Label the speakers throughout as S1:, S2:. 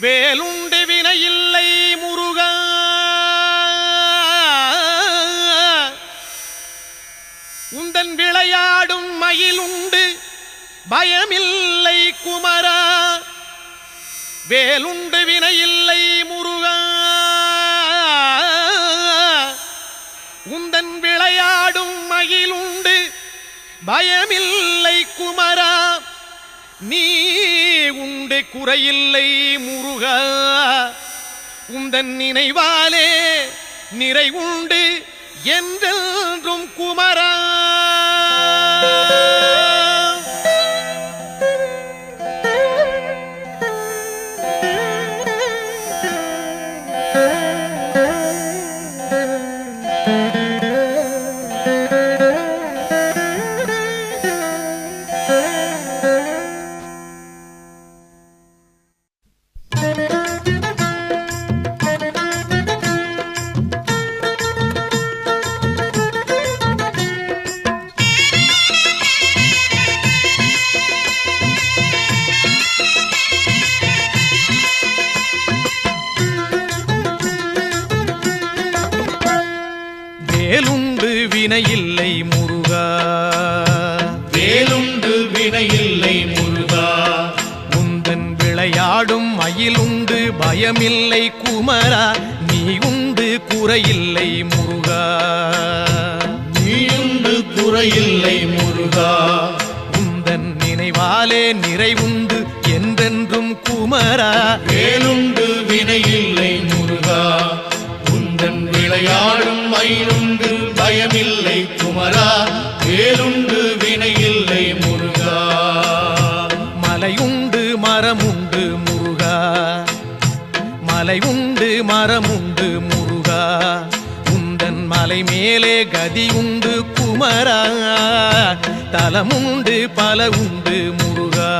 S1: வேலுண்டு வினையில்லை முருகா, உந்தன் விளையாடும் மயிலுண்டு பயமில்லை குமரா. வேலுண்டு வினையில்லை முருகா, உந்தன் விளையாடும் மயிலுண்டு பயமில்லை குமரா. நீ உண்டு குறையில்லை முருகா, உந்தன் நினைவாலே நிறைவுண்டு என்றென்றும் குமரா. வேலுண்டு வினையில்லை முருகா,
S2: வேலுண்டு வினையில்லை முருகா,
S1: உந்தன் விளையாடும் மயிலுண்டு பயமில்லை குமரா. நீ உண்டு குறையில்லை முருகா,
S2: நீயுண்டு குறையில்லை முருகா,
S1: உந்தன் நினைவாலே நிறைவுண்டு என்றென்றும் குமரா.
S2: வேலுண்டு வினையில்லை முருகா, உந்தன் விளையாடும் மயிலுண்டு பயமில்லை குமரா. வேலுண்டு வினையில்லை முருகா,
S1: மலையுண்டு மரமுண்டு முருகா, மலையுண்டு மரமுண்டு முருகா, உந்தன் மலை மேலே கதியுண்டு குமரா. தலமுண்டு பல உண்டு முருகா,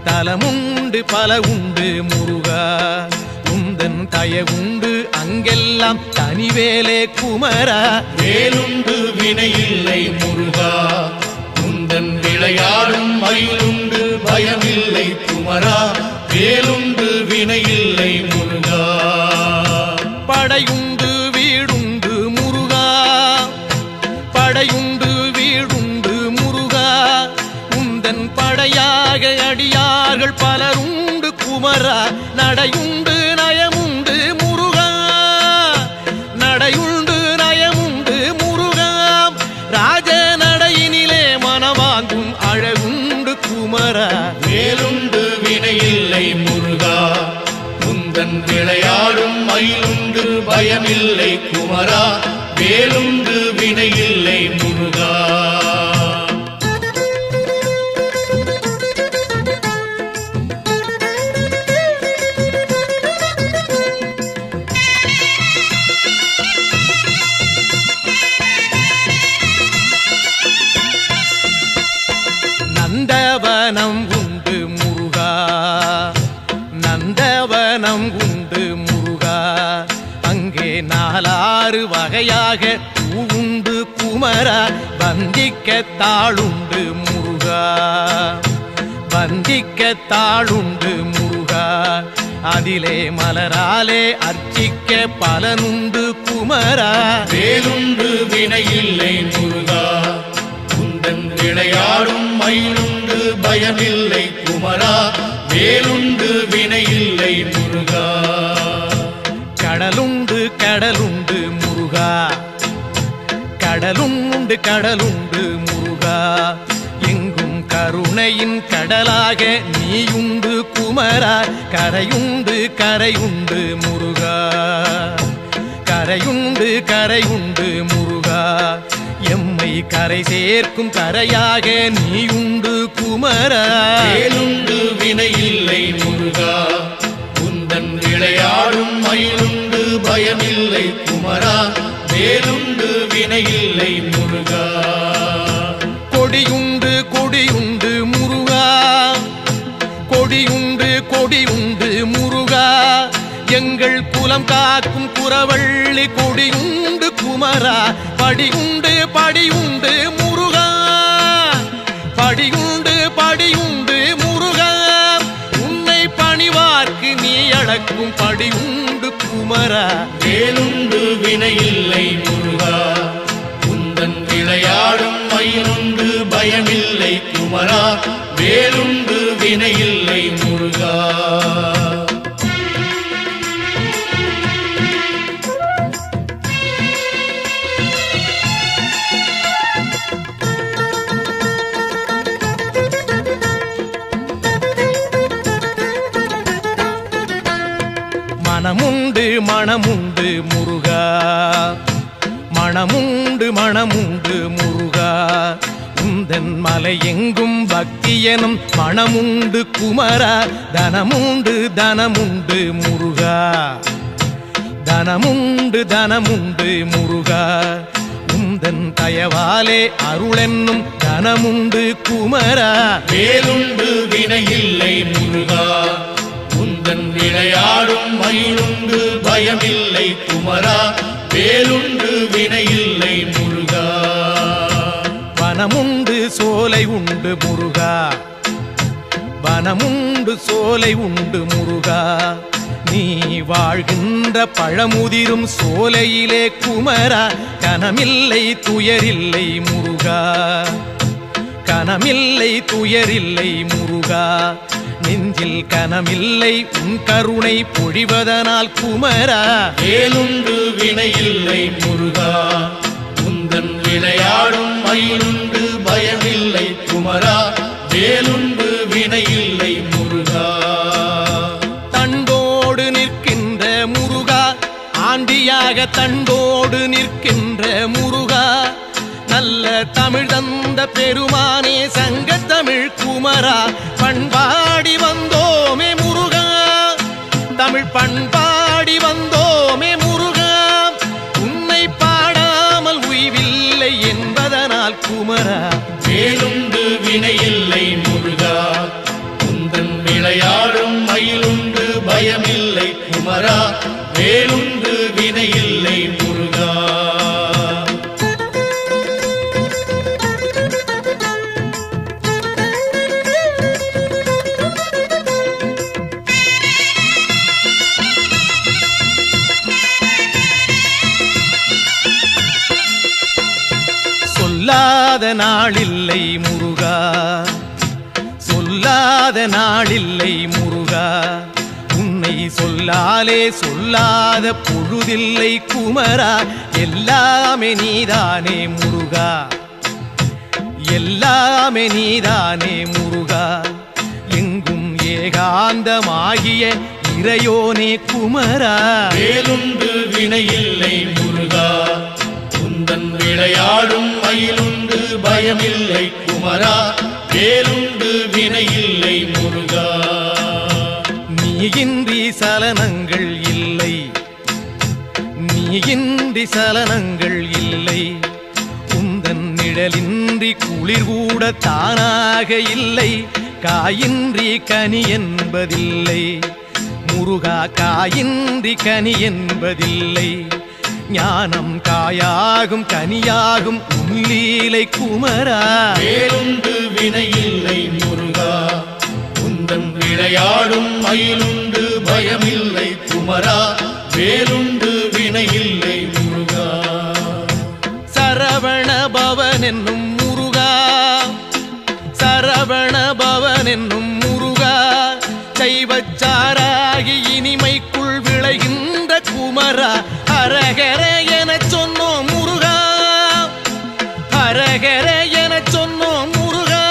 S1: தலமுண்டு பல உண்டு முருகா, உந்தன் தயவுண்டு அங்கெல்லாம் தனிவேலே குமரா.
S2: வேலுண்டு வினையில்லை முருகா, உந்தன் விளையாடும் மயிலுண்டு பயமில்லை குமரா. வேலுண்டு வினையில்லை முருகா,
S1: படையுண்டு வீடுண்டு முருகா, படையுண்டு வீடுண்டு முருகா, உந்தன் படையாக அடியார்கள் பலருண்டு குமரா. நடையுண்டு நயமுண்டு முருகா, நடையுண்டு நயமுண்டு முருகா, ராஜ நடையினிலே மனவாங்கும் அழகுண்டு குமரா.
S2: வேலுண்டு வினையில்லை முருகா, உந்தன் விளையாடும் மயிலுண்டு பயமில்லை குமரா. வேலுண்டு வினையில்லை முருகா,
S1: நந்தவனம் உண்டு முருகா, நந்தவனம் உண்டு முருகா, அங்கே நாலாறு வகையாக பூவுண்டு குமரா. வந்திக்க தாளுண்டு முருகா, வந்திக்க தாளுண்டு முருகா, அதிலே மலராலே அர்ச்சிக்க பலனுண்டு குமரா.
S2: வேலுண்டு வினையில்லை முருகா, உந்தன் விளையாடும் மயிலுண்டு பயமில்லை குமரா. வேலுண்டு வினையில்லை முருகா,
S1: கடலுண்டு கடலுண்டு முருகா, கடலுண்டு கடலுண்டு முருகா, எங்கும் கருணையின் கடலாக நீயுண்டு குமரா. கரையுண்டு கரையுண்டு முருகா, கரையுண்டு கரையுண்டு முருகா, எம்மை கரை சேர்க்கும் கரையாக நீயுண்டு குமரா.
S2: வேலுண்டு வினையில்லை முருகா, உந்தன் விளையாடும் மயிலுண்டு பயமில்லை குமரா. வேலுண்டு வினையில்லை முருகா,
S1: கொடியுண்டு கொடியுண்டு முருகா, கொடியுண்டு கொடியுண்டு முருகா, எங்கள் குலம் காக்கும் குறவள்ளி கொடியுண்டு குமரா. படியுண்டு படியுண்டு முருகா, படியுண்டு படியுண்டு முருகா, உன்னை பணிவார்க்கு காக்கும் படியுண்டு குமரா
S2: வேலுண்டு வினையில்லை முருகா உந்தன் விளையாடும் மயிலுண்டு பயமில்லை குமரா வேலுண்டு வினையில்லை முருகா
S1: மனமுண்டு மனமுண்டு முருகா மனமுண்டு மனமுண்டு முருகா உந்தன் மலை எங்கும் பக்தி எனும் மனமுண்டு குமரா தனமுண்டு தனமுண்டு முருகா தனமுண்டு தனமுண்டு முருகா உந்தன் தயவாலே அருளென்னும் தனமுண்டு குமரா
S2: வேலுண்டு வினையில்லை முருகா உந்தன் விளையாடும் மயிலுண்டு பயமில்லை குமரா வேலுண்டு வினையில்லை முருகா
S1: வனமுண்டு சோலை உண்டு முருகா வனமுண்டு சோலை உண்டு முருகா நீ வாழ்கின்ற பழமுதிரும் சோலையிலே குமரா கனமில்லை துயரில்லை முருகா கனமில்லை துயரில்லை முருகா நெஞ்சில் கனமில்லை உன் கருணை பொழிவதனால் குமரா
S2: வேலுண்டு வினையில்லை முருகா உந்தன் விளையாடும் மயிலுண்டு பயமில்லை குமரா வேலுண்டு வினையில்லை முருகா
S1: தண்டோடு நிற்கின்ற முருகா ஆண்டியாக தண்டோடு நிற்கின்ற முருகா நல்ல தமிழ் தந்த பெருமானே சங்க தமிழ் குமரா பண்பாடி வந்தோமே முருகா தமிழ் பண்பாடி வந்தோமே முருகா உன்னை பாடாமல் உய்வில்லை என்பதனால் குமரா
S2: வேலுண்டு வினையில்லை முருகா உந்தன் விளையாடும் மயிலுண்டு பயமில்லை குமரா வேலுண்டு வினையில்லை முருகா
S1: சொல்லாத நாளில்லை முருகா சொல்லாத நாளில்லை முருகா உன்னை சொல்லாலே சொல்லாத பொழுதில்லை குமரா எல்லாமே நீதானே முருகா எல்லாமே நீதானே முருகா எங்கும் ஏகாந்தமாகிய இறையோனே குமரா
S2: வேலுண்டு வினையில்லை முருகா உந்தன் விளையாடும் மயிலுண்டு பயமில்லை குமரா வேலுண்டு வினையில்லை முருகா
S1: நீயின்றி சலனங்கள் இல்லை நீயின்றி சலனங்கள் இல்லை உந்தன் நிழலின்றி குளிர் கூட தானாக இல்லை காயின்றி கனி என்பதில்லை முருகா காயின்றி கனி என்பதில்லை ஞானம் காயாகும் கனியாகும் உன்லீலை குமரா
S2: வேலுண்டு வினையில்லை முருகா உந்தன் விளையாடும் மயிலுண்டு பயமில்லை குமரா வேலுண்டு வினையில்லை முருகா
S1: சரவண பவன் என்னும் முருகா சரவண பவன் என்னும் முருகா சைவச்சாராகி இனிமைக்குள் விளைகின்ற குமரா ஹரஹர எனச் சொன்னோம் முருகா ஹரஹர எனச் சொன்னோம் முருகா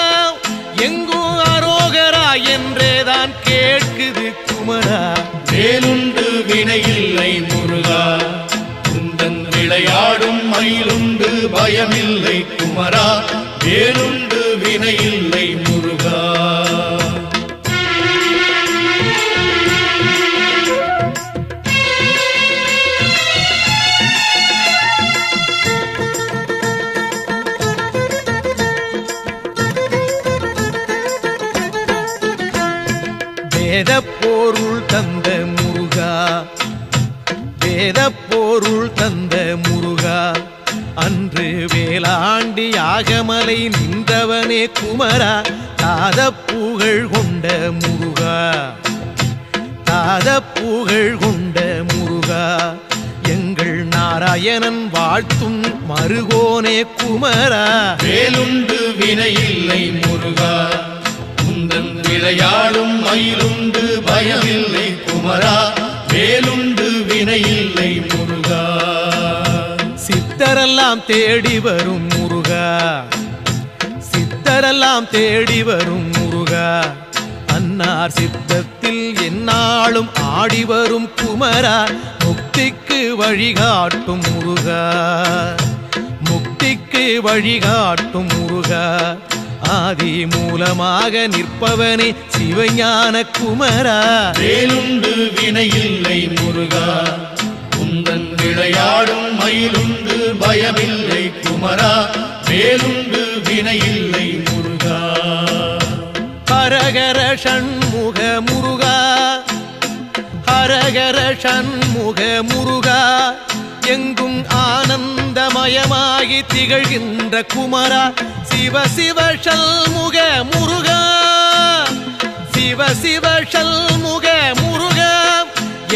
S1: எங்கும் அரோகரா என்றேதான் கேட்குது குமரா
S2: வேலுண்டு வினையில்லை முருகா உந்தன் விளையாடும் மயிலுண்டு பயமில்லை குமரா வேலுண்டு வினையில்லை முருகா
S1: வேதப்பொருள் தந்த முருகா வேதப்பொருள் தந்த முருகா அன்று வேளாண்டி யாகமலை நின்றவனே குமரா தாத புகழ் கொண்ட முருகா மாறாத புகழ் கொண்ட முருகா எங்கள் நாராயணன் வாழ்த்தும் மருகோனே குமரா
S2: வேலுண்டு வினையில்லை முருகா உந்தன் விளையாடும் மயிலுண்டு பயமில்லை குமரா வேலுண்டு வினையில்லை முருகா
S1: சித்தரெல்லாம் தேடி வரும் முருகா சித்தரெல்லாம் தேடி வரும் முருகா அன்னார் சித்தத்தில் எந்நாளும் ஆடி வரும் குமரா முக்திக்கு வழிகாட்டும் முருகா முக்திக்கு வழிகாட்டும் முருகா ஆதி மூலமாக நிற்பவனே சிவஞான குமரா
S2: வேலுண்டு வினையில்லை முருகா உந்தன் விளையாடும் மயிலுண்டு பயமில்லை குமரா வேலுண்டு வினையில்லை முருகா
S1: ஹரஹர ஷண்முக முருகா ஹரஹர ஷண்முக முருகா எங்கும் ஆனந்தமயமாகி திகழ்கின்ற குமரா சிவ சிவ ஷண்முக முருகா சிவ சிவ ஷண்முக முருகா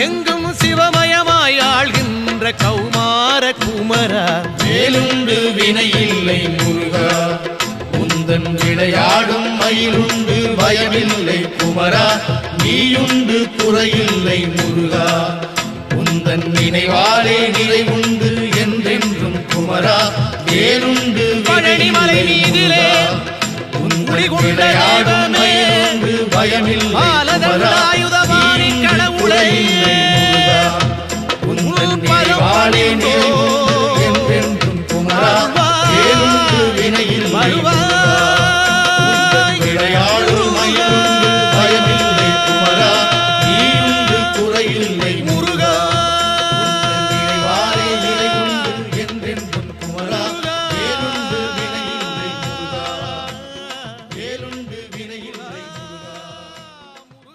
S1: எங்கும் சிவமயமாய் ஆள்கின்ற கௌமார குமரா
S2: வேலுண்டு வினையில்லை முருகா உந்தன் விளையாடும் மயிலுண்டு பயமில்லை குமரா நீயுண்டு குறையில்லை முருகா உந்தன் நினைவாலே நிறைவுண்டு என்றென்றும் குமரா வேலுண்டு
S1: பழனிமலை மீதிலே
S2: உந்தன் விளையாடும் மயிலுண்டு பயமில்லை குமரா நீயுண்டு குறையில்லை முருகா உந்தன் நினைவாலே நிறைவுண்டு என்றென்றும் குமரா வேலுண்டு வினையில்லை விளையாடும் மயிலுண்டு பயமில்லை குமரா நீயுண்டு குறையில்லை முருகா நினைவாலே நிறைவுண்டு என்றென்றும் குமரா வேலுண்டு வினையில்லை முருகா வேலுண்டு வினையில்லை முருகா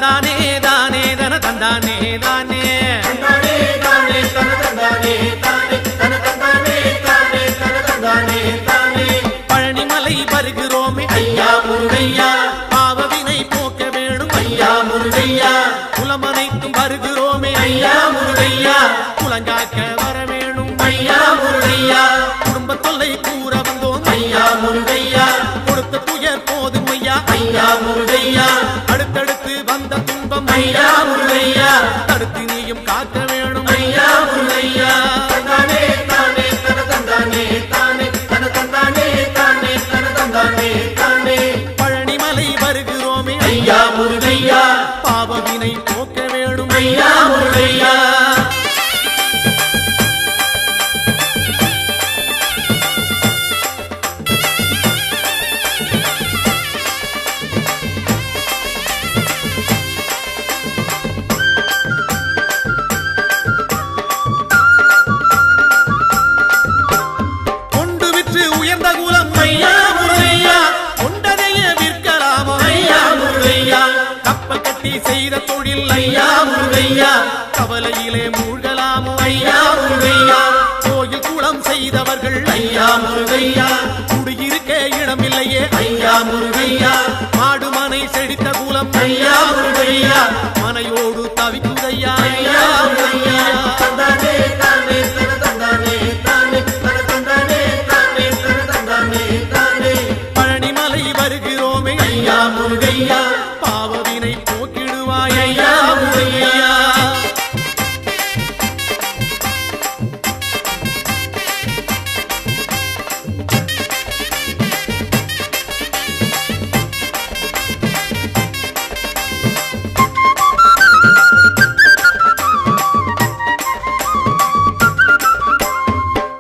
S1: தந்தானே தானே தன தந்தானே தானே
S2: தந்தானே தானே தன தந்தானே தானே தன தந்தானே தானே தன தந்தானே தானே
S1: பழனிமலை வருகிறோமே
S2: ஐயா முருகையா
S1: பாவவினை போக்க வேணும்
S2: ஐயா முருகையா
S1: குலமனைத்தும் வருகிறோமே
S2: ஐயா முருகையா
S1: குலங்காக்க வர வேணும்
S2: ஐயா முருகையா
S1: குடும்ப தொல்லை கூற வந்தோம்
S2: ஐயா முருகையா
S1: கொடுத்த துயர் போதும் ஐயா
S2: ஐயா முருகையா
S1: அடுத்தடுத்து வந்த துன்பம்
S2: ஐயா முருகையா
S1: தடுத்து நீயும் காக்க வேணும்
S2: ஐயா முருகையா தந்தானே தானே தன தந்தானே தானே தன தந்தானே தானே தன தந்தானே தானே
S1: பழனிமலை வருகிறோமே
S2: ஐயா முருகையா
S1: பாவவினை போக்க வேணும்
S2: ஐயா முருகையா
S1: கொண்டு விற்று உயர்ந்த குலம்
S2: ஐயா முருகையா
S1: கொண்டதைய விற்கலாமோ
S2: ஐயா முருகையா
S1: கப்பல் கட்டி செய்த தொழில்
S2: ஐயா முருகையா
S1: கவலையிலே மூழ்கலாமோ
S2: ஐயா முருகையா
S1: கோயில் குளம் செய்தவர்கள்
S2: ஐயா முருகையா
S1: குடியிருக்க இடமில்லையே
S2: ஐயா முருகையா
S1: மாடுமனை செழித்த குலம்
S2: ஐயா முருகையா
S1: மனையோடு தவிக்குதையா
S2: ஐயா முருகையா தந்தானே தானே தன தந்தானே தானே தன தந்தானே தானே தன தந்தானே தானே
S1: பழனிமலை வருகிறோமே
S2: ஐயா முருகையா
S1: பாவவினை போக்கிடுவாய்
S2: ஐயா முருகையா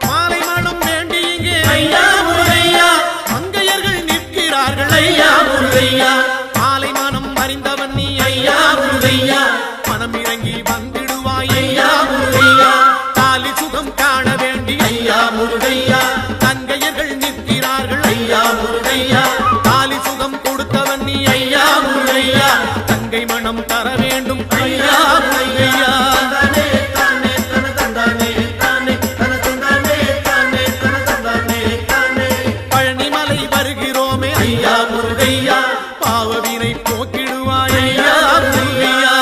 S1: மாலை மனம் வேண்டி இங்கே
S2: ஐயா முருகையா
S1: மங்கையர்கள் நிற்கிறார்கள்
S2: ஐயா முருகையா
S1: மாலை மனம் அறிந்தவன் நீ
S2: ஐயா முருகையா
S1: மனம் இறங்கி வந்திடுவாய்
S2: ஐயா முருகையா
S1: தாலி சுகம் காண வேண்டி
S2: ஐயா முருகையா
S1: தங்கையர்கள் நிற்கிறார்கள்
S2: ஐயா முருகையா
S1: தாலி சுகம் கொடுத்தவன் நீ
S2: ஐயா முருகையா
S1: தங்கை மனம் தர வேண்டும்
S2: ஐயா முருகையா தந்தானே தானே தன தந்தானே தானே தன தந்தானே தானே தன தந்தானே தானே
S1: பழனிமலை வருகிறோமே
S2: ஐயா முருகையா
S1: பாவவினை போக்கிடுவாய்
S2: ஐயா முருகையா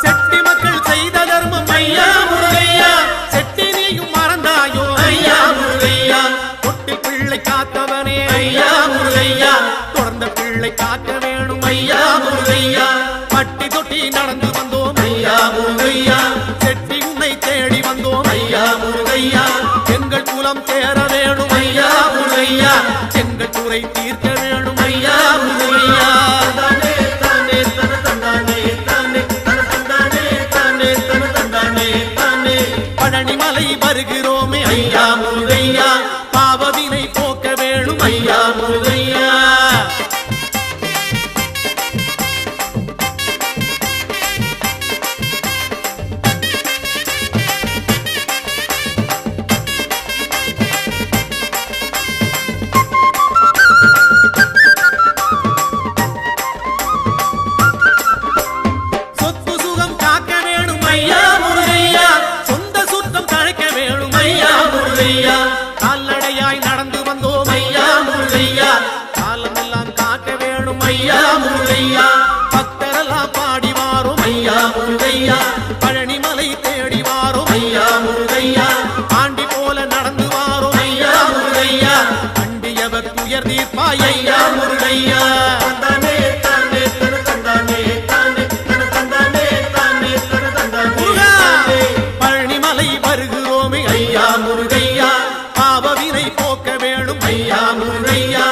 S1: செட்டி மக்கள் செய்த தர்மம்
S2: ஐயா முருகையா
S1: செட்டி நீயும் மறந்தாயோ
S2: ஐயா முருகையா
S1: தொட்டில் பிள்ளை காத்தவனே
S2: ஐயா முருகையா
S1: தொடர்ந்த பிள்ளை காக்க வேணும்
S2: ஐயா முருகையா
S1: பட்டி தொட்டி நடந்து வந்தோம்
S2: ஐயா முருகையா
S1: செட்டி உன்னை தேடி வந்தோம்
S2: ஐயா முருகையா
S1: எங்கள் குலம் தேர வேணும்
S2: ஐயா முருகையா
S1: எங்கள் குறை தீர்க்க வேணும்
S2: ஐயா முருகையா தந்தானே தானே தன தந்தானே தானே தன தந்தானே தானே தன தந்தானே தானே
S1: பழனிமலை வருகிறோமே
S2: ஐயா முருகையா
S1: பாவவினை போக்க வேணும்
S2: ஐயா முருகையா
S1: சொத்து சுகம் காக்க வேணும்
S2: ஐயா முருகையா
S1: சொந்த சுத்தம் தழைக்க வேணும்
S2: ஐயா முருகையா
S1: கால்நடையாய் நடந்து வந்தோம்
S2: ஐயா முருகையா
S1: காலமெல்லாம் காக்க வேணும்
S2: ஐயா முருகையா
S1: பக்தரெல்லாம் பாடி வாரும்
S2: ஐயா முருகையா
S1: பழனிமலை தேடி வாரும்
S2: ஐயா முருகையா
S1: ஆண்டி போல நடந்து வாரும்
S2: ஐயா முருகையா
S1: அண்டியவர் துயர் தீர்ப்பாய்
S2: ஐயா முருகையா தந்தானே தானே தன தந்தானே தானே தன தந்தானே தானே தன தந்தானே
S1: முருகா!
S2: தானே
S1: பழனிமலை வருகிறோமே
S2: ஐயா முருகையா
S1: பாவவினை போக்க வேணும்
S2: ஐயா முருகையா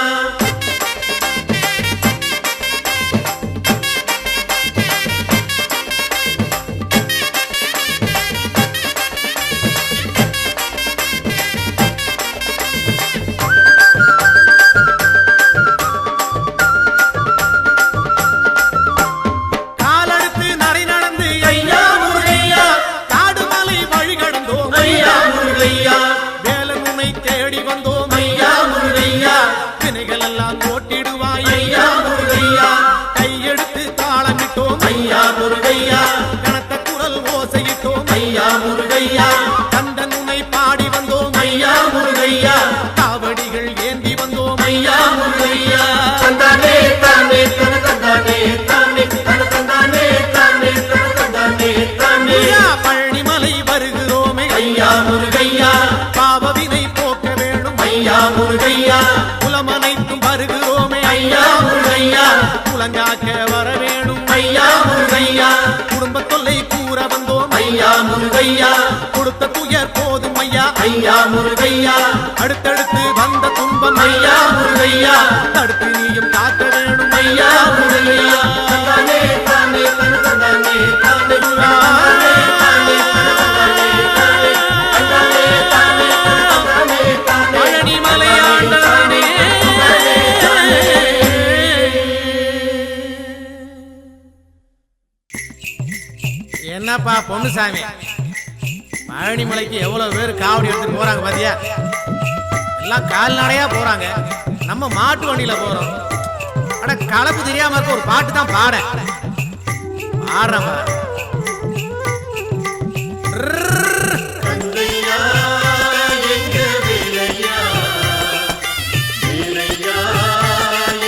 S1: வினைகள் எல்லாம் ஓட்டிடுவாய்
S2: ஐயா முருகையா
S1: கையெடுத்து தாளமிட்டோம்
S2: ஐயா முருகையா
S1: கனத்த குரல் ஓசையிட்டோம்
S2: ஐயா முருகையா
S1: கந்தன் உன்னை பாடி வந்தோம்
S2: ஐயா முருகையா
S1: காவடிகள் ஏந்தி வந்தோம்
S2: ஐயா முருகையா தந்தானே தானே தன தந்தானே தானே தன தந்தானே தானே தன தந்தானே தானே
S1: ஐயா பழனிமலை வருகிறோமே
S2: ஐயா முருகையா
S1: பாவவினை போக்க வேணும்
S2: ஐயா முருகையா
S1: குலமனைத்தும் வருகிறோமே
S2: ஐயா முருகையா
S1: குலங்காக்க வர வேணும்
S2: ஐயா முருகையா
S1: குடும்ப தொல்லை கூற வந்தோம்
S2: ஐயா முருகையா
S1: கொடுத்த துயர் போதும் ஐயா
S2: ஐயா முருகையா
S1: அடுத்தடுத்து வந்த துன்பம்
S2: ஐயா முருகையா
S1: தடுத்து நீயும் காக்க வேணும்
S2: ஐயா முருகையா தந்தானே தானே தன தந்தானே தானே தந்தானே தானே தன தந்தானே தானே தந்தானே தானே தன தந்தானே தானே
S1: பழனிமலை ஆண்டவனே என்னப்பா பொன்னுசாமி பழனிமலைக்கு எவ்வளவு பேர் காவடி எடுத்துட்டு போறாங்க பாத்தியா எல்லாம் கால்நடையா போறாங்க நம்ம மாட்டு வண்டியில போறோம் ஆனா கலப்பு தெரியாம இருக்க ஒரு பாட்டு தான் பாடுறேன்
S2: கந்தையா எங்க வேலையா வேலையா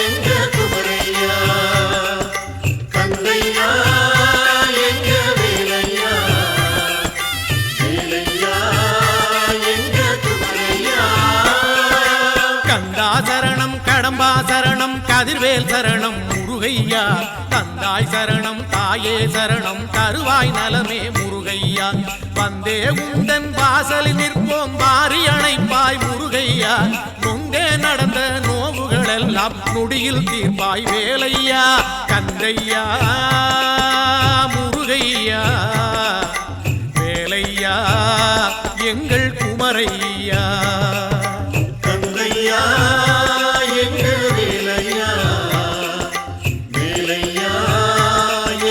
S2: எங்க குமரையா கந்தையா எங்க வேலையா வேலையா எங்க குமரையா
S1: கந்தா சரணம் கடம்பா சரணம் கதிர்வேல் சரணம் முருகையா தந்தாய் சரணம் தாயே சரணம் தருவாய் நலமே முருகையா வந்தே உந்தன் வாசலில் நிற்போம் வாரி அணைப்பாய் முருகையா நொந்தே நடந்த நோவுகள் எல்லாம் நொடியில் தீர்ப்பாய் வேலையா கந்தையா முருகையா வேலையா எங்கள் குமரையா
S2: கந்தையா எங்க வேலையா வேலையா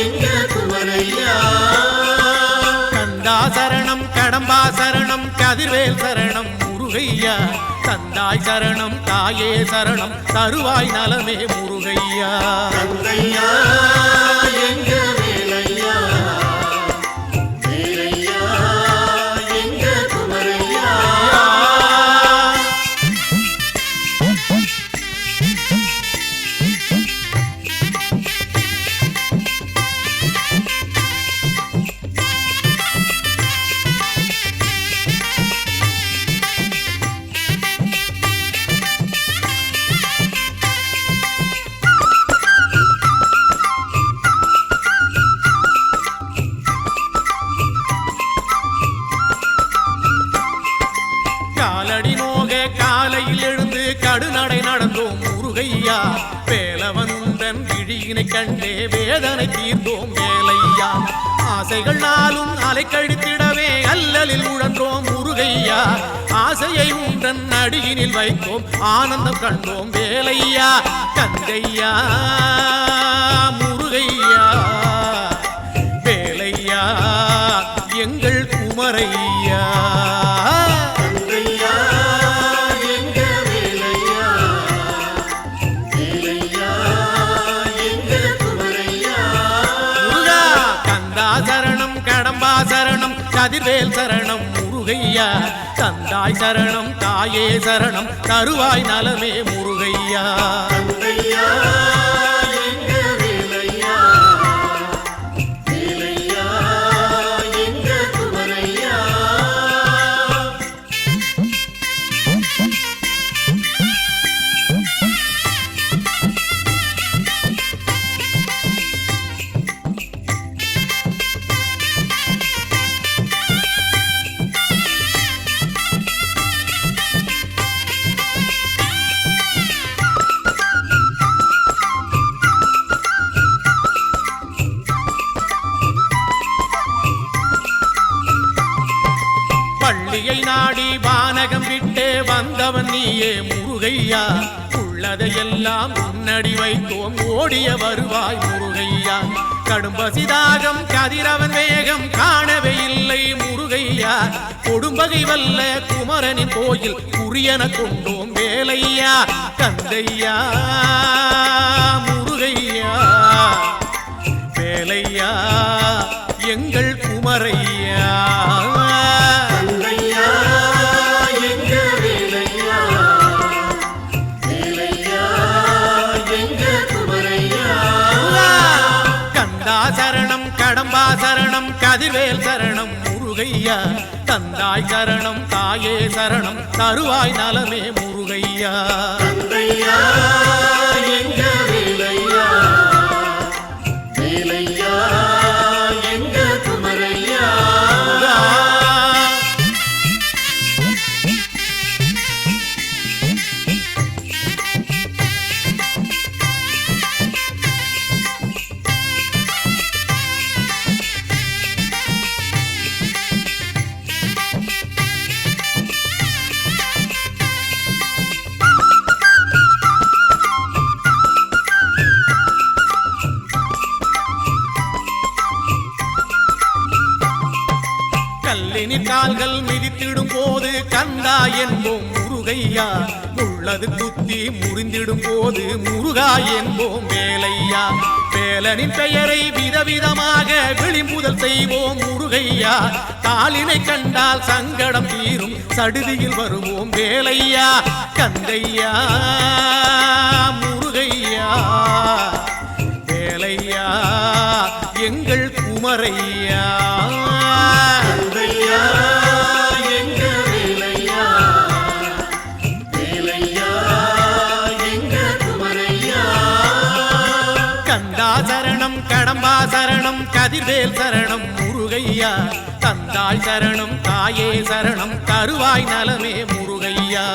S2: எங்க குமரையா
S1: கந்தா சரணம் கடம்பா சரணம் கதிர்வேல் சரணம் முருகையா தந்தாய் சரணம் தாயே சரணம் தருவாய் நலமே முருகையா
S2: கந்தையா எங்க வேலையா வேலையா எங்க குமரையா
S1: காலடி நோக காலையில் எழுந்து கடுநடை நடந்தோம் முருகையா வேலவன் உந்தன் விழியினை கண்டே வேதனை தீர்ந்தோம் வேலையா ஆசைகள் நாளும் அலைக்கழித்திடவே அல்லலில் உழன்றோம் முருகையா ஆசையை உந்தன் அடியினில் வைத்தோம் ஆனந்தம் கண்டோம் வேலையா கந்தையா முருகையா வேலையா எங்கள் குமரையா
S2: கந்தையா எங்க வேலையா வேலையா எங்க குமரையா
S1: முருகா கந்தா சரணம் கடம்பா சரணம் கதிர்வேல் சரணம் முருகையா தந்தாய் சரணம் தாயே சரணம் தருவாய் நலமே முருகையா
S2: கந்தையா எங்க வேலையா வேலையா எங்க குமரையா
S1: பள்ளியை நாடி வானகம் விட்டே வந்தவன் நீயே முருகையா உள்ள உள்ளதையெல்லாம் முன்னடி வைத்தோம் ஓடிய வருவாய் முருகையா கடும்பசிதாகம் கதிரவன் வேகம் காணவே இல்லை முருகையா கொடும்பகை வல்ல குமரனின் கோயில் குறியன கொண்டோம் வேலையா கந்தையா முருகையா வேலையா எங்கள் குமரையா சரணம் கடம்பா சரணம் கதிர்வேல் சரணம் முருகையா தந்தாய் சரணம் தாயே சரணம் தருவாய் நலமே முருகையா கல்லினின் கால்கள் மிதித்திடும் போது கந்தா என்போம் முருகையா உள்ளது குத்தி முறிந்திடும் போது முருகா என்போம் வேலையா வேலனின் பெயரை விதவிதமாக விளிம்புதல் செய்வோம் முருகையா தாளினை கண்டால் சங்கடம் தீரும் சடுதியில் வருவோம் வேலையா கந்தையா முருகையா வேலையா எங்கள் குமரையா சரணம் கடம்பா சரணம் கதிர்வேல் சரணம் முருகையா தந்தாய் சரணம் தாயே சரணம் தருவாய் நலமே முருகையா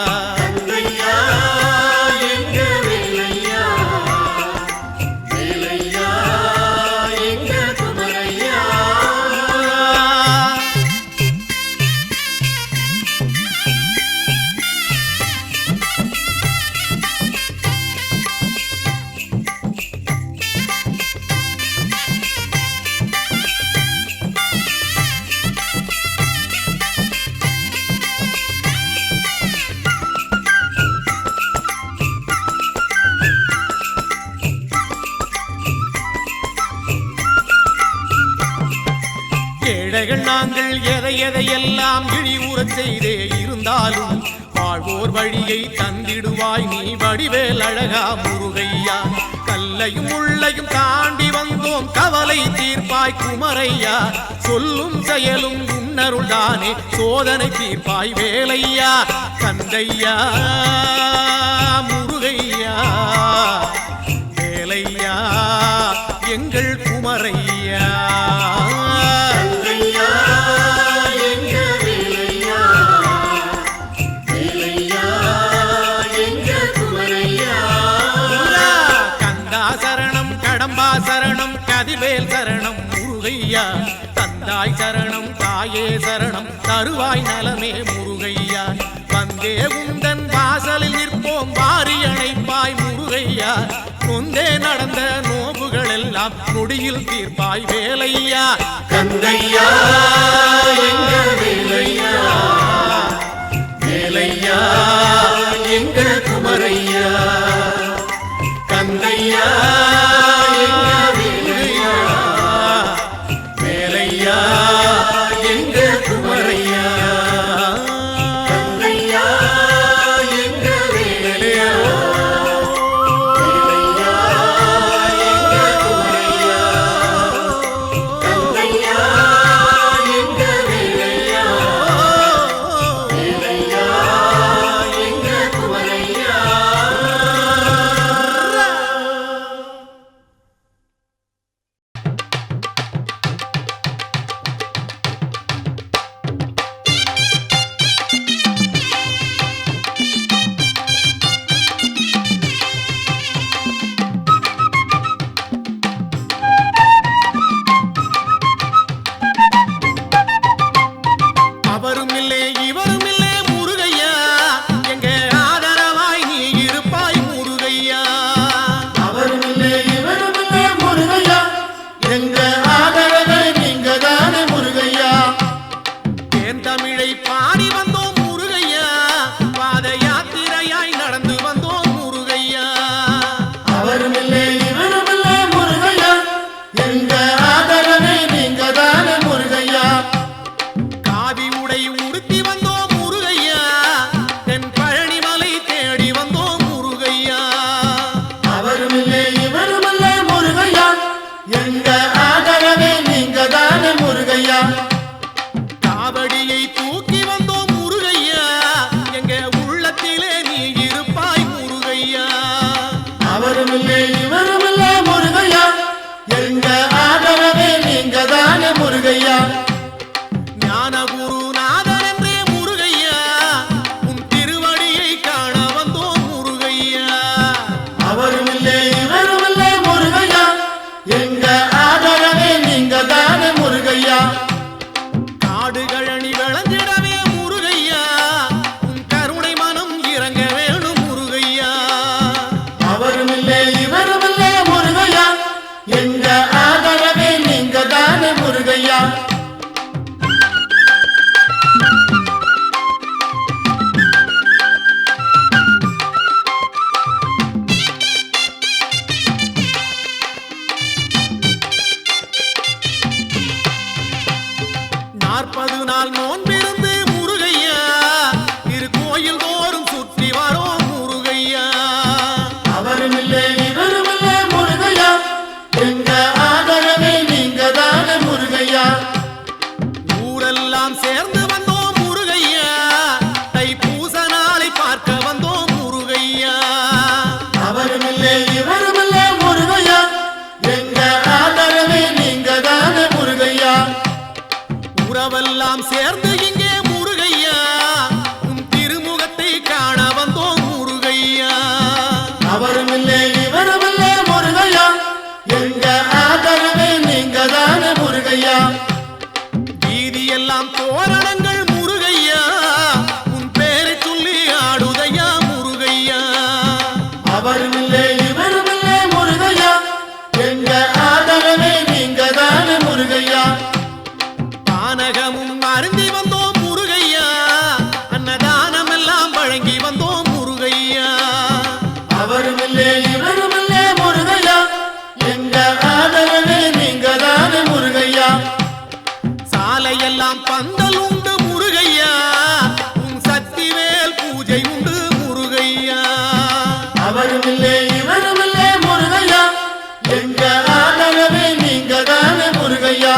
S1: ஏழைகள் நாங்கள் எதையெல்லாம் இழிவுறச் செய்தே இருந்தாலும் வாழ்வோர் வழியை தந்திடுவாய் நீ வடிவேல் அழகா முருகையா கல்லையும் உள்ளையும் தாண்டி வந்தோம் கவலை தீர்ப்பாய் குமரையா சொல்லும் செயலும் உன்னருள் தானே சோதனை தீர்ப்பாய் வேலையா கந்தையா முருகையா வேலையா எங்கள் குமரையா சரணம் கதிர்வேல் சரணம் முருகையா தந்தாய் சரணம் தாயே சரணம் தருவாய் நலமே முருகையா வந்தே உந்தன் வாசலில் நிற்போம் வாரி அணைப்பாய் முருகையா நொந்தே நடந்த நோவுகள் எல்லாம் நொடியில் தீர்ப்பாய் வேலையா கந்தையா எங்கள் வேலையா வேலையா எங்கள் குமரையா கந்தையா
S2: ஆதரவே நீங்க தானே முருகையா.
S1: ஊரெல்லாம் சேர்ந்து வந்தோம் முருகையா, தைப்பூச நாளை பார்க்க வந்தோம் முருகையா.
S2: அவருமில்லை இவருமில்லை முருகையா, எங்க ஆதரவே நீங்க தானே முருகையா.
S1: உறவெல்லாம் சேர்ந்து இங்கே முருகையா, உன் திருமுகத்தை காண வந்தோம் முருகையா.
S2: அவருமில்லை இவருமில்லை முருகையா, எங்க ஆதரவே நீங்க தானே முருகையா.
S1: வீதியெல்லாம் தோரணங்கள் முருகையா, உன் பேரை சொல்லி ஆடுதையா முருகையா.
S2: அவருமில்லை இவருமில்லை முருகையா, எங்க ஆதரவே நீங்க தானே முருகையா.
S1: பானகமும் அருந்தி வந்தோம் முருகையா, அன்னதானம் எல்லாம் வழங்கி வந்தோம் முருகையா.
S2: அவருமில்லை இவருமில்லை முருகையா, எங்க ஆதரவே நீங்க தானே முருகையா.
S1: சாலையெல்லாம் பந்தல் உண்டு முருகையா, உன் சக்திவேல் பூஜை உண்டு முருகையா.
S2: அவருமில்லை இவருமில்லை முருகையா, எங்க ஆதரவே நீங்க தானே முருகையா.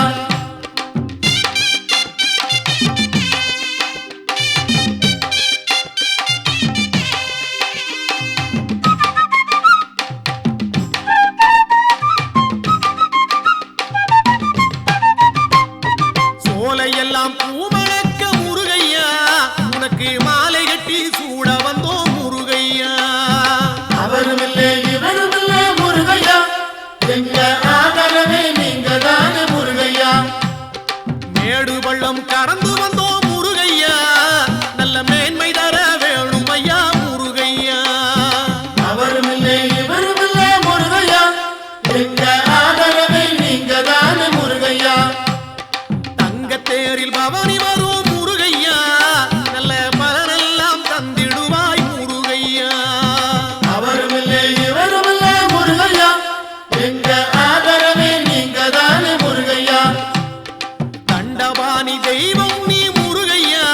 S1: சோலையெல்லாம் பூமணக்க முருகையா, உனக்கு மாலை கட்டி சூட வந்தோம் முருகையா.
S2: அவருமில்லை இவருமில்லை முருகையா, எங்க ஆதரவே நீங்க தானே முருகையா.
S1: மேடு பள்ளம் கடந்து வந்தோம் முருகையா, நல்ல மேன்மை தர வேணும் ஐயா முருகையா.
S2: அவருமில்லை இவருமில்லை முருகையா, எங்க ஆதரவே நீங்க தானே முருகையா.
S1: தங்கத்தேரில் பவனி வரும் முருகையா, நல்ல பலனெல்லாம் தந்திடுவாய் முருகையா.
S2: அவருமில்லை இவருமில்லை முருகையா, எங்க ஆதரவே நீங்க தானே முருகையா.
S1: தண்டபாணி தெய்வம் நீ முருகையா,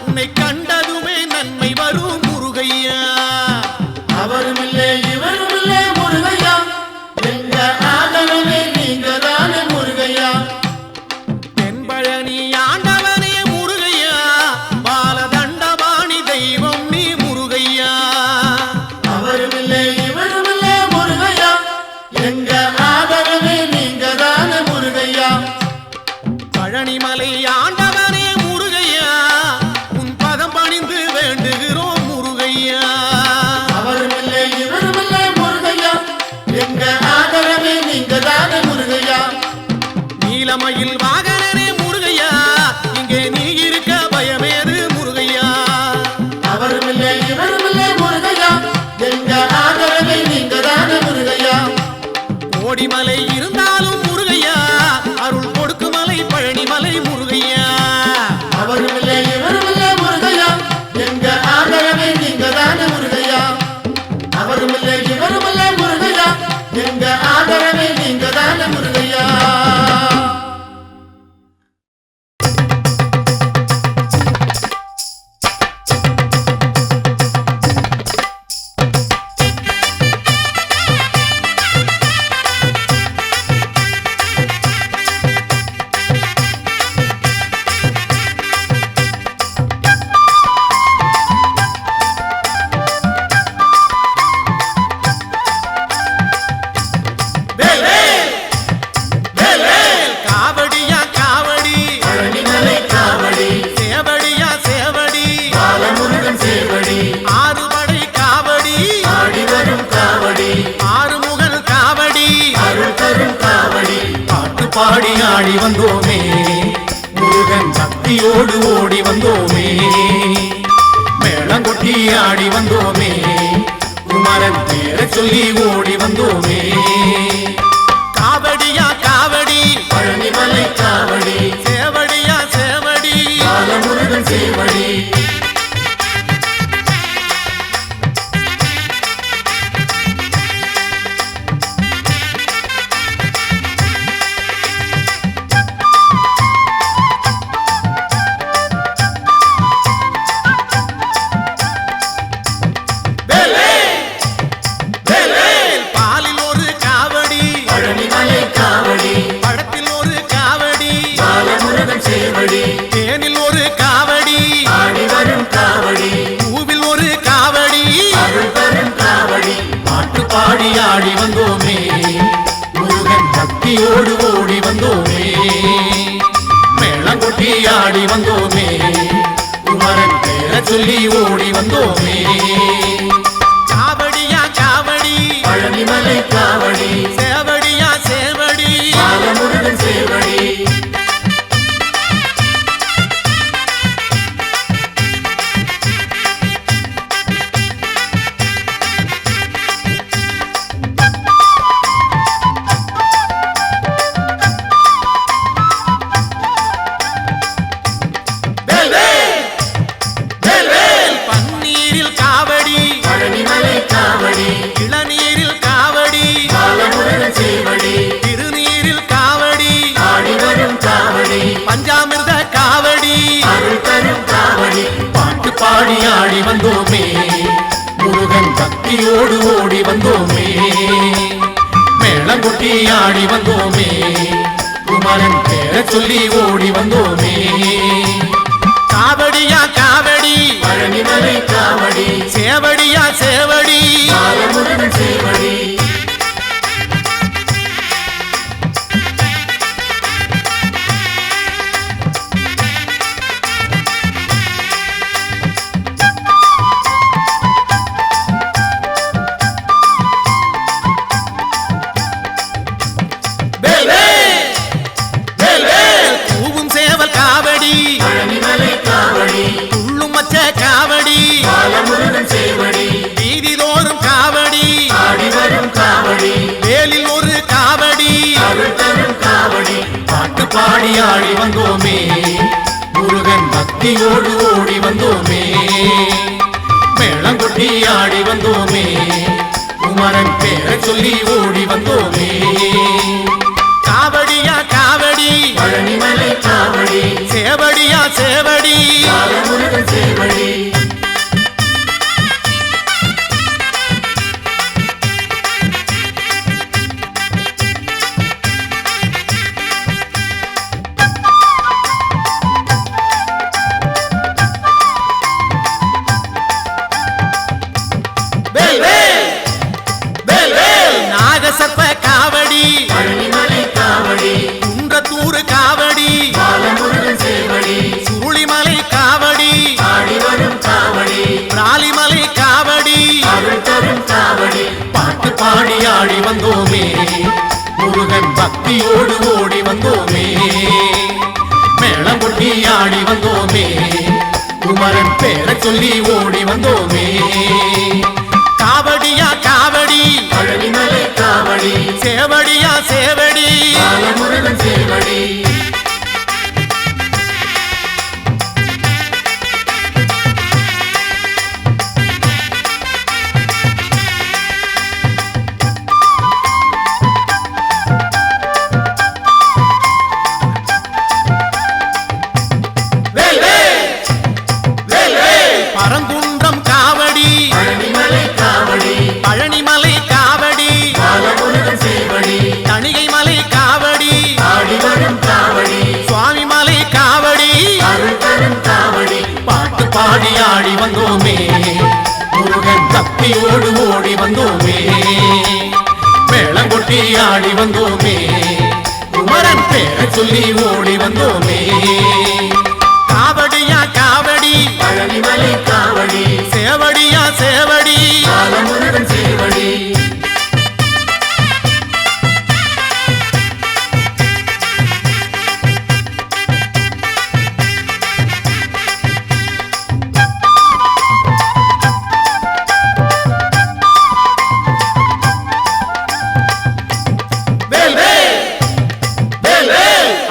S1: உன்னை கண்டதுமே நன்மை வரும் முருகையா.
S2: அவருமில்லை இவருமில்லை முருகையா, எங்க ஆதரவே நீங்க தானே முருகையா.
S1: தென்பழனி ஆண்டவனே முருகையா, பாலதண்டபாணி தெய்வம் நீ முருகையா.
S2: அவருமில்லை இவருமில்லை முருகையா, எங்க ஆதரவே நீங்க தானே முருகையா.
S1: பழனிமலை ஆண்டவனே முருகையா, உன் பதம் பணிந்து வேண்டுகிறோம் முருகையா.
S2: அவருமில்லை இவருமில்லை முருகையா, எங்க ஆதரவே நீங்க தானே முருகையா.
S1: நீலமயில் வாகனனே முருகையா, இங்கே நீ இருக்க பயமேது முருகையா.
S2: அவருமில்லை இவருமில்லை முருகையா, எங்க ஆதரவே நீங்க தானே முருகையா.
S1: கோடிமலை இருந்தாலும் முருகையா, அருள் கொடுக்குமலை பழனிமலை முருகையா.
S2: அவருமில்லை இவருமில்லை முருகையா, எங்க ஆதரவே நீங்க தானே முருகையா. அவருமில்லை இவருமில்லை முருகையா, எங்க ஆதரவே நீங்க தானே முருகையா.
S1: காவடியா காவடி,
S2: பழனிமலை காவடி,
S1: சேவடியா சேவடி,
S2: பாலமுருகன் சேவடி,
S1: ஆறுபடை காவடி,
S2: ஆடி வரும் காவடி,
S1: ஆறுமுகன் காவடி,
S2: அருள் தரும் காவடி.
S1: பாட்டு பாடி ஆடி வந்தோமே, முருகன் பக்தியோடு ஓடி வந்தோமே. மேளங்கொட்டி ஆடி வந்தோமே, குமரன் பேரை சொல்லி ஓடி வந்தோமே. காவடியா காவடி,
S2: பழனிமலை காவடி,
S1: சேவடியா சேவடி,
S2: பாலமுருகன் சேவடி.
S1: பாலில் ஒரு காவடி,
S2: பழனிமலை பாட்டு பாடி ஆடி வந்தோமே முருகன் பக்தியோடு ஓடி வந்தோமே மேளங்கொட்டி ஆடி வந்தோமே குமரன் பேரை சொல்லி ஓடி வந்தோமே
S1: காவடியா காவடி
S2: பழனிமலை காவடி
S1: சேவடியா சேவடி
S2: பாலமுருகன் சேவடி
S1: பன்னீரில் காவடி
S2: பழனிமலை காவடி
S1: இளநீரில் காவடி
S2: பாலமுருகன் சேவடி
S1: திருநீரில் காவடி
S2: ஆடி வரும் காவடி
S1: பஞ்சாமிர்த காவடி
S2: அருள் தரும் காவடி பாட்டு பாடி ஆடி வந்தோமே முருகன் பக்தியோடு ஓடி வந்தோமே மேளங்கொட்டி ஆடி வந்தோமே குமரன் பேரை சொல்லி ஓடி வந்தோமே
S1: காவடியா காவடி
S2: பழனிமலை காவடி
S1: சேவடியா சேவடி
S2: பாலமுருகன் சேவடி
S1: பூவும் சேவல் காவடி
S2: பழனிமலை காவடி
S1: துள்ளும் மச்ச காவடி
S2: பாலமுருகன் சேவடி
S1: வீதிதோறும் காவடி
S2: ஆடி வரும் காவடி
S1: வேலில் ஒரு காவடி
S2: அருள் தரும் காவடி பாட்டு பாடி ஆடி வந்தோமே முருகன் பக்தியோடு ஓடி வந்தோமே மேளங்கொட்டி ஆடி வந்தோமே குமரன் பேரை சொல்லி ஓடி வந்தோமே
S1: காவடியா காவடி
S2: பழனிமலை காவடி
S1: சேவடியா சேவடி
S2: பாலமுருகன் சேவடி
S1: நாகசர்ப்ப காவடி
S2: பழனிமலை காவடி
S1: குன்றத்தூர் காவடி
S2: பாலமுருகன் சேவடி
S1: சுருளிமலை காவடி
S2: ஆடி வரும் காவடி
S1: ராலிமலை காவடி
S2: அருள் தரும் காவடி பாட்டு பாடி ஆடி வந்தோமே முருகன் பக்தியோடு ஓடி வந்தோமே மேளங்கொட்டி ஆடி வந்தோமே குமரன் பேரை சொல்லி ஓடி வந்தோமே
S1: காவடியா காவடி
S2: பழனிமலை காவடி
S1: சேவடியா சேவடி
S2: பாலமுருகன் சேவடி
S1: பரங்குன்றம் காவடி
S2: பழனிமலை காவடி
S1: பழனிமலை காவடி
S2: பாலமுருகன் சேவடி
S1: தணிகை மலை காவடி
S2: ஆடி வரும் காவடி
S1: சுவாமி மலை காவடி
S2: அருள் தரும் காவடி பாட்டு பாடி ஆடி வந்தோமே முருகன் பக்தியோடு ஓடி வந்தோமே மேளங்கொட்டி ஆடி வந்தோமே குமரன் பேரை சொல்லி ஓடி வந்தோமே
S1: காவடியா காவடி
S2: பழனிமலை காவடி
S1: சேவடியா சேவடி
S2: பாலமுருகன் சேவடி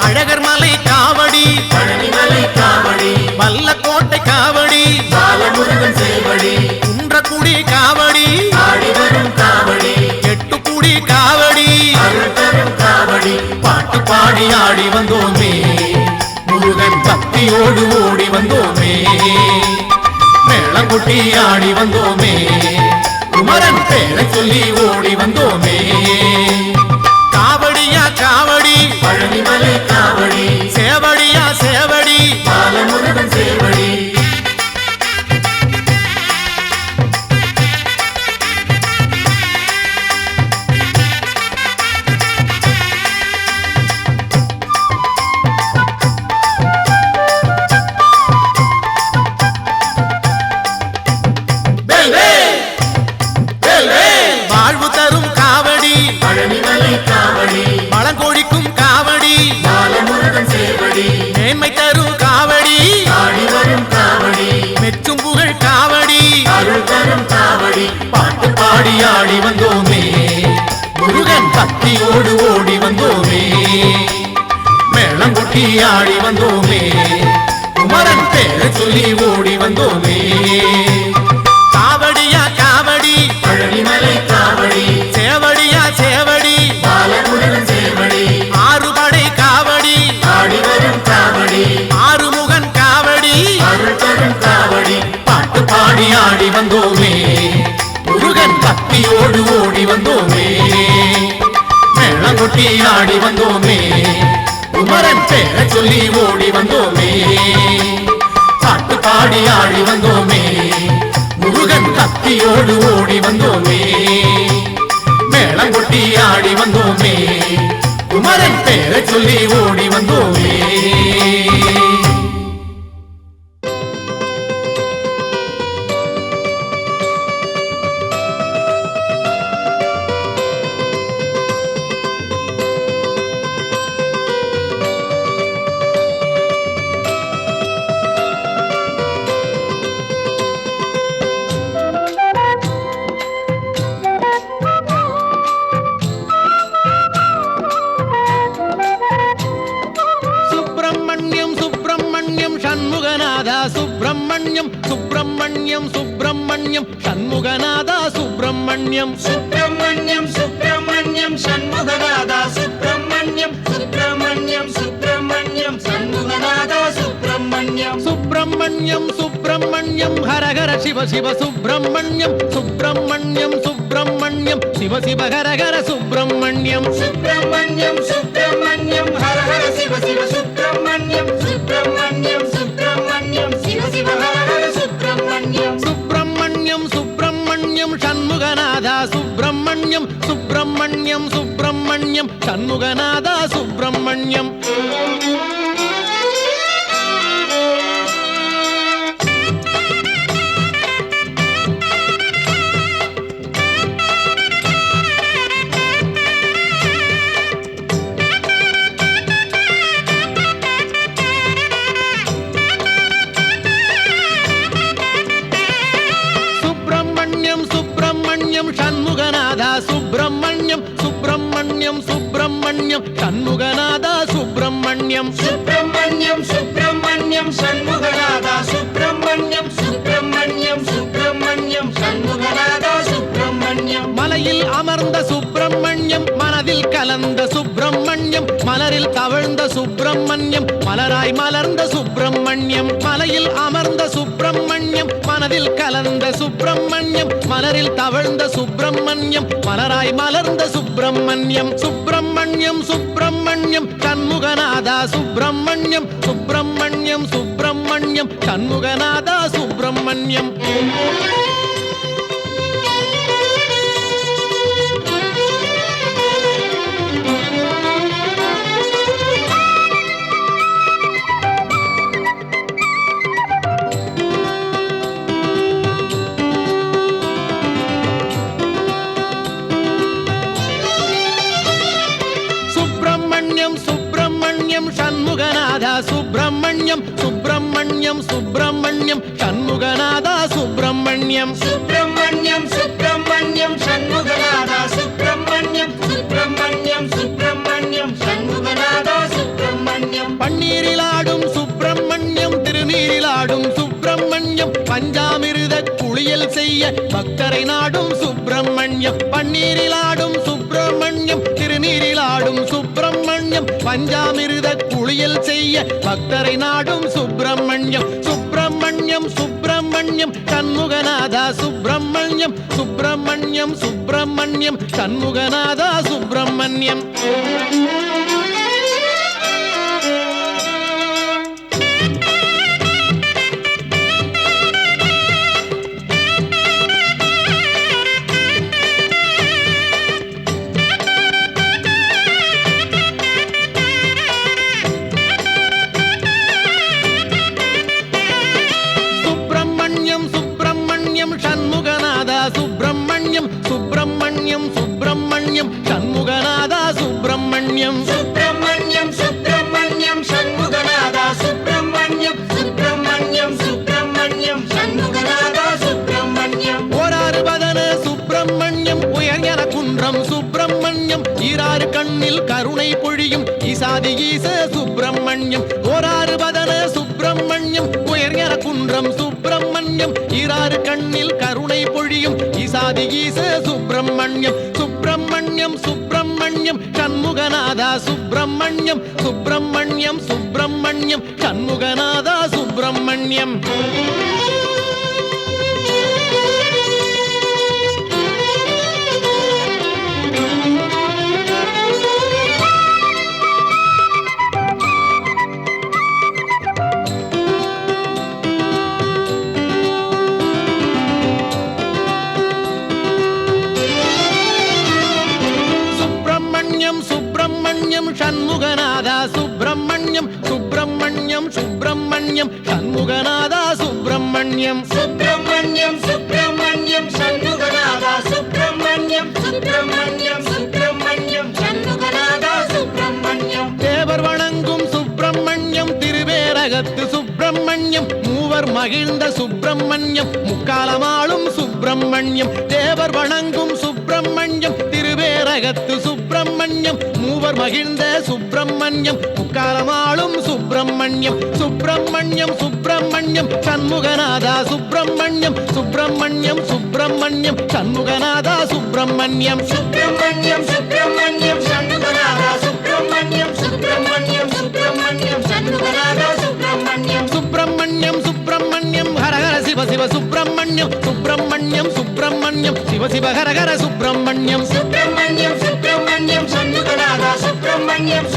S1: அழகர் மலை காவடி
S2: பழனிமலை காவடி
S1: வல்லக்கோட்டை காவடி
S2: பாலமுருகன் சேவடி
S1: குன்றக்குடி காவடி
S2: ஆடி வரும் காவடி
S1: எட்டுக்குடி காவடி
S2: அருள் தரும் காவடி பாட்டு பாடி ஆடி வந்தோமே முருகன் பக்தியோடு ஓடி வந்தோமே மேளங்கொட்டி ஆடி வந்தோமே குமரன் பேரை சொல்லி ஓடி வந்தோமே
S1: காவடியா காவடி
S2: பழனிமலை காவடி
S1: சேவடியா சேவடி
S2: பாலமுருகன் சேவடி பாடி ஆடி வந்தோமே முருகன் பக்தியோடு ஓடி வந்தோமே மேளங்கொட்டி ஆடி வந்தோமே குமரன் பேரை சொல்லி ஓடி வந்தோமே
S1: காவடியா காவடி
S2: பழனிமலை காவடி
S1: சேவடியா சேவடி
S2: பாலமுருகன் சேவடி
S1: ஆறுபடை காவடி
S2: ஆடி வரும் காவடி
S1: ஆறுமுகன் காவடி
S2: அருள் தரும் காவடி பாட்டு பாடி ஆடி வந்தோமே முருகன் பக்தியோடு ஓடி வந்தோமே மேளங்கொட்டி ஆடி வந்தோமே குமரன் பேரை சொல்லி ஓடி வந்தோமே பாட்டு பாடி ஆடி வந்தோமே முருகன் பக்தியோடு ஓடி வந்தோமே மேளங்கொட்டி ஆடி வந்தோமே குமரன் பேரை சொல்லி ஓடி வந்தோமே
S1: சுப்பிரமணியம் சுப்பிரமணியம் சுப்பிரமணியம் சண்முகநாதா சுப்பிரமணியம்
S3: சுப்பிரமணியம் சுப்பிரமணியம் சண்முகநாதா சுப்பிரமணியம் சுப்பிரமணியம் சுப்பிரமணியம் சண்முகநாதா சுப்பிரமணியம்
S1: சுப்பிரமணியம் சுப்பிரமணியம் ஹரஹர சிவ சிவ சுப்பிரமணியம் சுப்பிரமணியம் சுப்பிரமணியம் சிவ சிவ ஹரஹர சுப்பிரமணியம்
S3: சுப்பிரமணியம் சுப்பிரமணியம் ஹர ஹர சிவ சிவ சுப்பிரமணியம் சுப்பிரமணியம் சுப்பிரமணியம் சிவ சிவ ஹர ஹர சுப்பிரமணியம்
S1: சுப்பிரமணியம் சுப்பிரமணியம் சண்முகநாதா சுப்பிரமணியம் சுப்பிரமணியம் சுப்பிரமணியம் சண்முகநாதா சுப்பிரமணியம் சண்முகநாதா சுப்பிரமணியம் சுப்பிரமணியம் சுப்பிரமணியம் சண்முகநாதா சுப்பிரமணியம்
S3: சுப்பிரமணியம் சுப்பிரமணியம் சண்முகநாதா சுப்பிரமணியம் சுப்பிரமணியம் சுப்பிரமணியம் சண்முகநாதா சுப்பிரமணியம்
S1: மலையில் அமர்ந்த சுப்பிரமணியம் மனதில் கலந்த சுப்பிரமணியம் மலரில் தவழ்ந்த சுப்பிரமணியம் மலராய் மலர்ந்த சுப்பிரமணியம் மலையில் அமர்ந்த சுப்பிரமணியம் மனதில் கலந்த சுப்பிரமணியம் மலரில் தவழ்ந்த சுப்பிரமணியம் மலராய் மலர்ந்த சுப்பிரமணியம் சுப்பிரமணியம் சுப்பிரமணியம் சண்முகநாதா சுப்பிரமணியம் சுப்பிரமணியம் சுப்பிரமணியம் சண்முகநாதா சுப்பிரமணியம் சுப்பிரமணியம் சண்முகநாதா சுப்பிரமணியம் சுப்பிரமணியம் சுப்பிரமணியம் சண்முகநாதா சுப்பிரமணியம்
S3: சுப்பிரமணியம் சுப்பிரமணியம் சண்முகநாதா சுப்பிரமணியம் சுப்பிரமணியம் சுப்பிரமணியம் சண்முகநாதா சுப்பிரமணியம்
S1: பன்னீரிலாடும் சுப்பிரமணியம் திருநீரிலாடும் சுப்பிரமணியம் பஞ்சாமிருத குளியல் செய்ய பக்தரை நாடும் சுப்பிரமணியம் பன்னீரிலாடும் சுப்பிரமணியம் திருநீரிலாடும் சுப்பிரமணியம் பஞ்சாமிருத குளியல் செய்ய பக்தரை நாடும் சுப்பிரமணியம் சுப்பிரமணியம் சுப்பிரமணியம் சண்முகநாதா சுப்பிரமணியம் சுப்பிரமணியம் சுப்பிரமணியம் சண்முகநாதா சுப்பிரமணியம் சண்முகநாதா சுப்பிரமணியம் சுப்பிரமணியம் சுப்பிரமணியம் சண்முகநாதா சுப்பிரமணியம்
S3: சுப்பிரமணியம் சுப்பிரமணியம் சண்முகநாதா சுப்பிரமணியம் சுப்பிரமணியம் சுப்பிரமணியம் சண்முகநாதா சுப்பிரமணியம்
S1: ஓராறு பதன சுப்பிரமணியம் சுப்பிரமணியம் உயர்ஞன குன்றம் சுப்பிரமணியம் ஈராறு கண்ணில் கருணை பொழியும் ஈசாதி ஈச சுப்பிரமணியம் ஓராறு பதன சுப்பிரமணியம் உயர்ஞன குன்றம் சுப்பிரமணியம் ஈராறு கண்ணில் கருணை பொழியும் ஈசாதி ஈச சுப்பிரமணியம் சுப்பிரமணியம் சுப்பிரமணியம் சண்முகநாதா சுப்பிரமணியம் சுப்பிரமணியம் சுப்பிரமணியம் சண்முகநாதா சுப்பிரமணியம் சுப்பிரமணியம் சண்முகநாதா சுப்பிரமணியம் சுப்பிரமணியம் சுப்பிரமணியம் சண்முகநாதா சுப்பிரமணியம்
S3: சுப்பிரமணியம் சுப்பிரமணியம் சண்முகநாதா சுப்பிரமணியம் சுப்பிரமணியம் சுப்பிரமணியம் சண்முகநாதா சுப்பிரமணியம்
S1: தேவர் வணங்கும் சுப்பிரமணியம் திருவேரகத்து சுப்பிரமணியம் மூவர் மகிழ்ந்த சுப்பிரமணியம் முக்காலமாளும் சுப்பிரமணியம் தேவர் வணங்கும் சுப்பிரமணியம் திருவேரகத்து சுப்பிரமணியம் மூவர் மகிழ்ந்த சுப்பிரமணியம் முக்காலமாளும் சுப்பிரமணியம் சுப்பிரமணியம் சுப்பிரமணியம் சண்முகநாதா சுப்பிரமணியம் சுப்பிரமணியம் சுப்பிரமணியம் சண்முகநாதா சுப்பிரமணியம்
S3: சுப்பிரமணியம் சுப்பிரமணியம் சண்முகநாதா சுப்பிரமணியம் சுப்பிரமணியம் சுப்பிரமணியம் சண்முகநாதா சுப்பிரமணியம்
S1: சுப்பிரமணியம் சுப்பிரமணியம் ஹரஹர சிவ சிவ சுப்பிரமணியம் சுப்பிரமணியம் சுப்பிரமணியம் சிவ சிவ ஹரஹர சுப்பிரமணியம்
S3: சுப்பிரமணியம் சுப்பிரமணியம் சண்முகநாதா சுப்பிரமணியம்